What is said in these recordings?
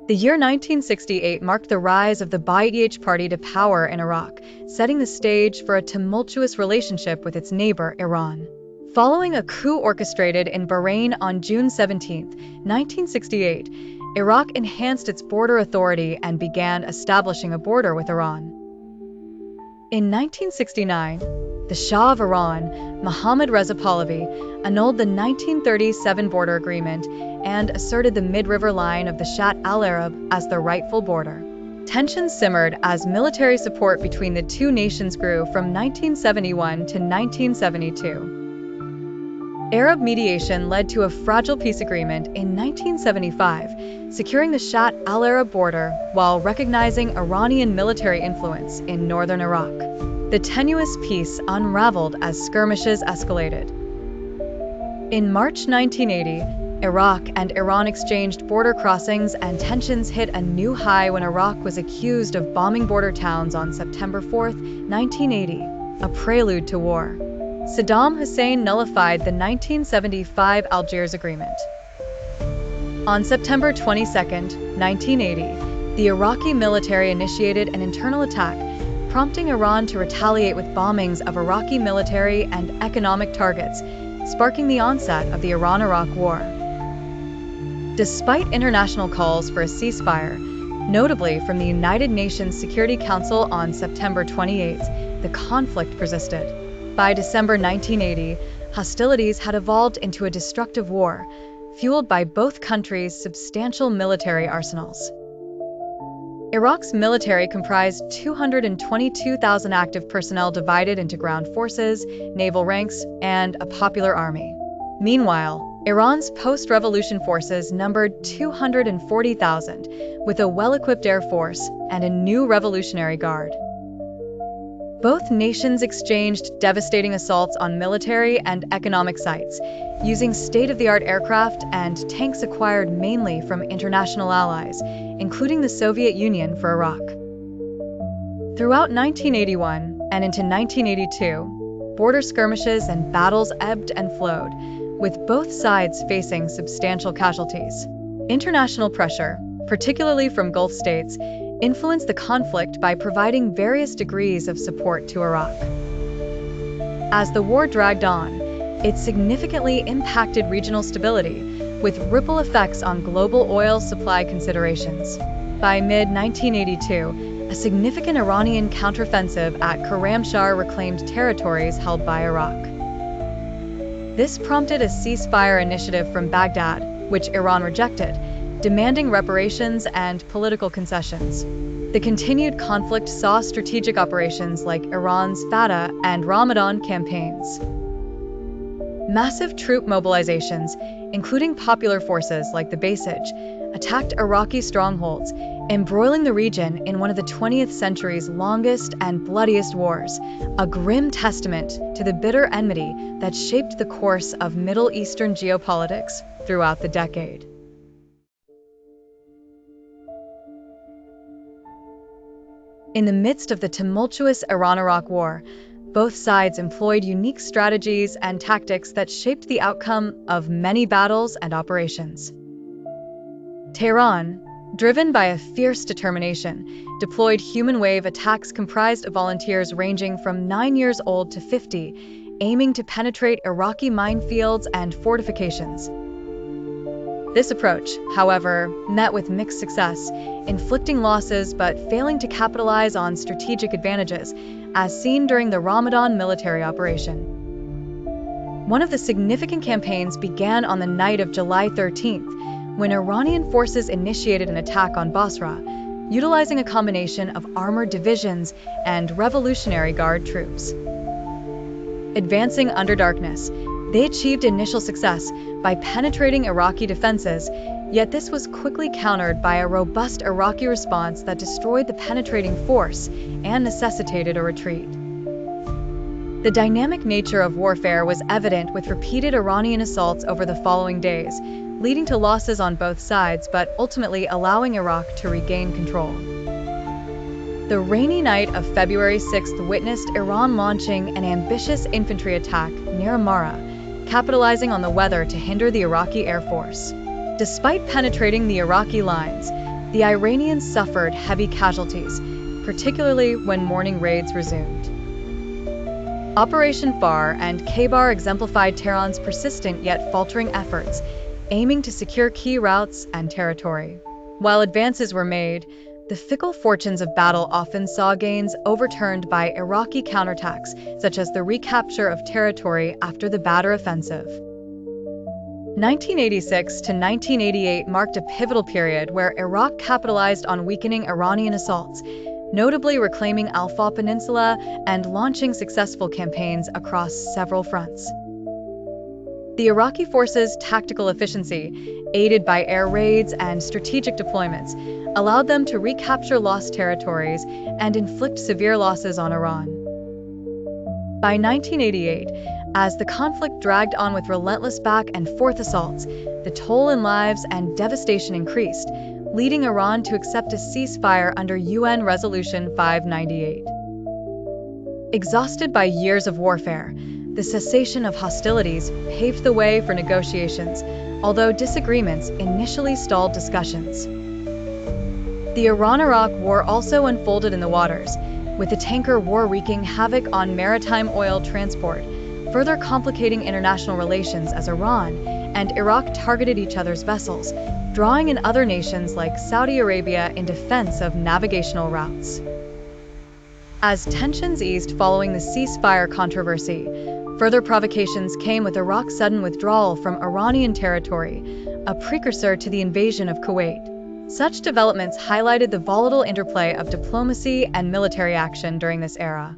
The year 1968 marked the rise of the Ba'ath Party to power in Iraq, setting the stage for a tumultuous relationship with its neighbor, Iran. Following a coup orchestrated in Bahrain on June 17, 1968, Iraq enhanced its border authority and began establishing a border with Iran. In 1969, the Shah of Iran, Mohammad Reza Pahlavi, annulled the 1937 border agreement and asserted the mid-river line of the Shatt al-Arab as the rightful border. Tensions simmered as military support between the two nations grew from 1971 to 1972. Arab mediation led to a fragile peace agreement in 1975, securing the Shatt al-Arab border while recognizing Iranian military influence in northern Iraq. The tenuous peace unraveled as skirmishes escalated. In March 1980, Iraq and Iran exchanged border crossings and tensions hit a new high when Iraq was accused of bombing border towns on September 4, 1980, a prelude to war. Saddam Hussein nullified the 1975 Algiers Agreement. On September 22, 1980, the Iraqi military initiated an internal attack, prompting Iran to retaliate with bombings of Iraqi military and economic targets, sparking the onset of the Iran-Iraq War. Despite international calls for a ceasefire, notably from the United Nations Security Council on September 28, the conflict persisted. By December 1980, hostilities had evolved into a destructive war, fueled by both countries' substantial military arsenals. Iraq's military comprised 222,000 active personnel divided into ground forces, naval ranks, and a popular army. Meanwhile, Iran's post-revolution forces numbered 240,000, with a well-equipped air force and a new Revolutionary Guard. Both nations exchanged devastating assaults on military and economic sites, using state-of-the-art aircraft and tanks acquired mainly from international allies, including the Soviet Union for Iraq. Throughout 1981 and into 1982, border skirmishes and battles ebbed and flowed, with both sides facing substantial casualties. International pressure, particularly from Gulf states, influenced the conflict by providing various degrees of support to Iraq. As the war dragged on, it significantly impacted regional stability, with ripple effects on global oil supply considerations. By mid-1982, a significant Iranian counteroffensive at Khorramshahr reclaimed territories held by Iraq. This prompted a ceasefire initiative from Baghdad, which Iran rejected, demanding reparations and political concessions. The continued conflict saw strategic operations like Iran's Fatah and Ramadan campaigns. Massive troop mobilizations, including popular forces like the Basij, attacked Iraqi strongholds, embroiling the region in one of the 20th century's longest and bloodiest wars, a grim testament to the bitter enmity that shaped the course of Middle Eastern geopolitics throughout the decade. In the midst of the tumultuous Iran-Iraq War, both sides employed unique strategies and tactics that shaped the outcome of many battles and operations. Tehran, driven by a fierce determination, deployed human wave attacks comprised of volunteers ranging from 9 years old to 50, aiming to penetrate Iraqi minefields and fortifications. This approach, however, met with mixed success, inflicting losses but failing to capitalize on strategic advantages, as seen during the Ramadan military operation. One of the significant campaigns began on the night of July 13th, when Iranian forces initiated an attack on Basra, utilizing a combination of armored divisions and Revolutionary Guard troops. Advancing under darkness, they achieved initial success by penetrating Iraqi defenses, yet this was quickly countered by a robust Iraqi response that destroyed the penetrating force and necessitated a retreat. The dynamic nature of warfare was evident with repeated Iranian assaults over the following days, leading to losses on both sides but ultimately allowing Iraq to regain control. The rainy night of February 6th witnessed Iran launching an ambitious infantry attack near Amara, capitalizing on the weather to hinder the Iraqi Air Force. Despite penetrating the Iraqi lines, the Iranians suffered heavy casualties, particularly when morning raids resumed. Operation FAR and K-Bar exemplified Tehran's persistent yet faltering efforts, aiming to secure key routes and territory. While advances were made, the fickle fortunes of battle often saw gains overturned by Iraqi counterattacks, such as the recapture of territory after the Badr offensive. 1986 to 1988 marked a pivotal period where Iraq capitalized on weakening Iranian assaults, notably reclaiming Al-Faw Peninsula and launching successful campaigns across several fronts. The Iraqi forces' tactical efficiency, aided by air raids and strategic deployments, allowed them to recapture lost territories and inflict severe losses on Iran. By 1988, as the conflict dragged on with relentless back and forth assaults, the toll in lives and devastation increased, leading Iran to accept a ceasefire under UN Resolution 598. Exhausted by years of warfare, the cessation of hostilities paved the way for negotiations, although disagreements initially stalled discussions. The Iran-Iraq War also unfolded in the waters, with the tanker war wreaking havoc on maritime oil transport, further complicating international relations as Iran and Iraq targeted each other's vessels, drawing in other nations like Saudi Arabia in defense of navigational routes. As tensions eased following the ceasefire controversy, further provocations came with Iraq's sudden withdrawal from Iranian territory, a precursor to the invasion of Kuwait. Such developments highlighted the volatile interplay of diplomacy and military action during this era.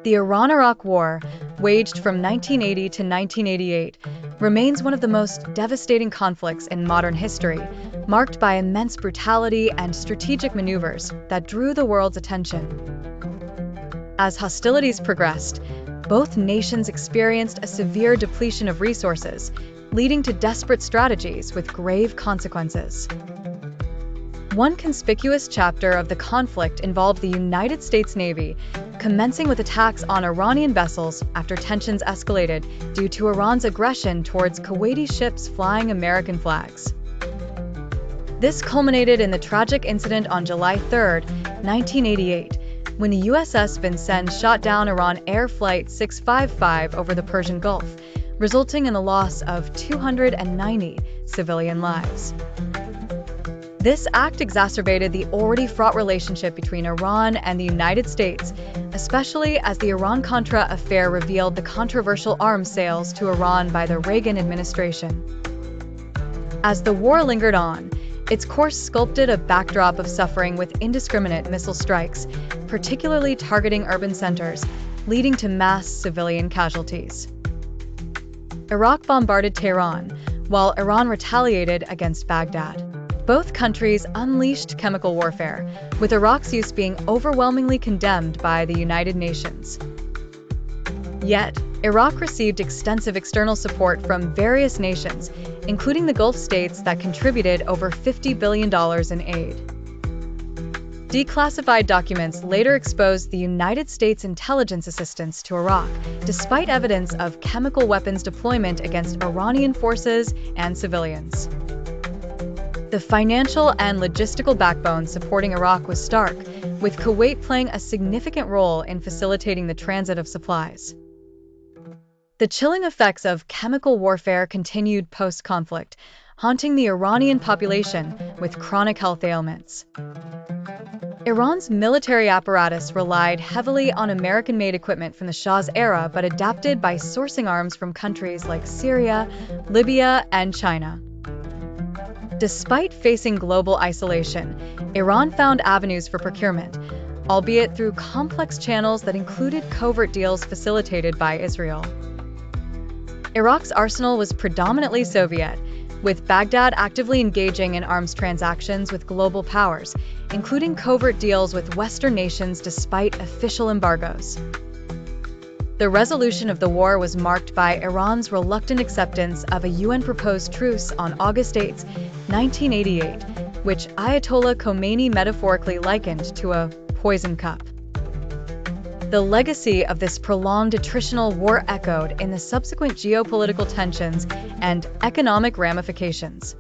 The Iran-Iraq War, waged from 1980 to 1988, remains one of the most devastating conflicts in modern history, marked by immense brutality and strategic maneuvers that drew the world's attention. As hostilities progressed, both nations experienced a severe depletion of resources, leading to desperate strategies with grave consequences. One conspicuous chapter of the conflict involved the United States Navy, commencing with attacks on Iranian vessels after tensions escalated due to Iran's aggression towards Kuwaiti ships flying American flags. This culminated in the tragic incident on July 3, 1988, when the USS Vincennes shot down Iran Air Flight 655 over the Persian Gulf, resulting in the loss of 290 civilian lives. This act exacerbated the already fraught relationship between Iran and the United States, especially as the Iran-Contra affair revealed the controversial arms sales to Iran by the Reagan administration. As the war lingered on, its course sculpted a backdrop of suffering with indiscriminate missile strikes, particularly targeting urban centers, leading to mass civilian casualties. Iraq bombarded Tehran, while Iran retaliated against Baghdad. Both countries unleashed chemical warfare, with Iraq's use being overwhelmingly condemned by the United Nations. Yet, Iraq received extensive external support from various nations, including the Gulf states that contributed over $50 billion in aid. Declassified documents later exposed the United States intelligence assistance to Iraq, despite evidence of chemical weapons deployment against Iranian forces and civilians. The financial and logistical backbone supporting Iraq was stark, with Kuwait playing a significant role in facilitating the transit of supplies. The chilling effects of chemical warfare continued post-conflict, haunting the Iranian population with chronic health ailments. Iran's military apparatus relied heavily on American-made equipment from the Shah's era but adapted by sourcing arms from countries like Syria, Libya, and China. Despite facing global isolation, Iran found avenues for procurement, albeit through complex channels that included covert deals facilitated by Israel. Iraq's arsenal was predominantly Soviet, with Baghdad actively engaging in arms transactions with global powers, including covert deals with Western nations despite official embargoes. The resolution of the war was marked by Iran's reluctant acceptance of a UN-proposed truce on August 8, 1988, which Ayatollah Khomeini metaphorically likened to a poison cup. The legacy of this prolonged attritional war echoed in the subsequent geopolitical tensions and economic ramifications.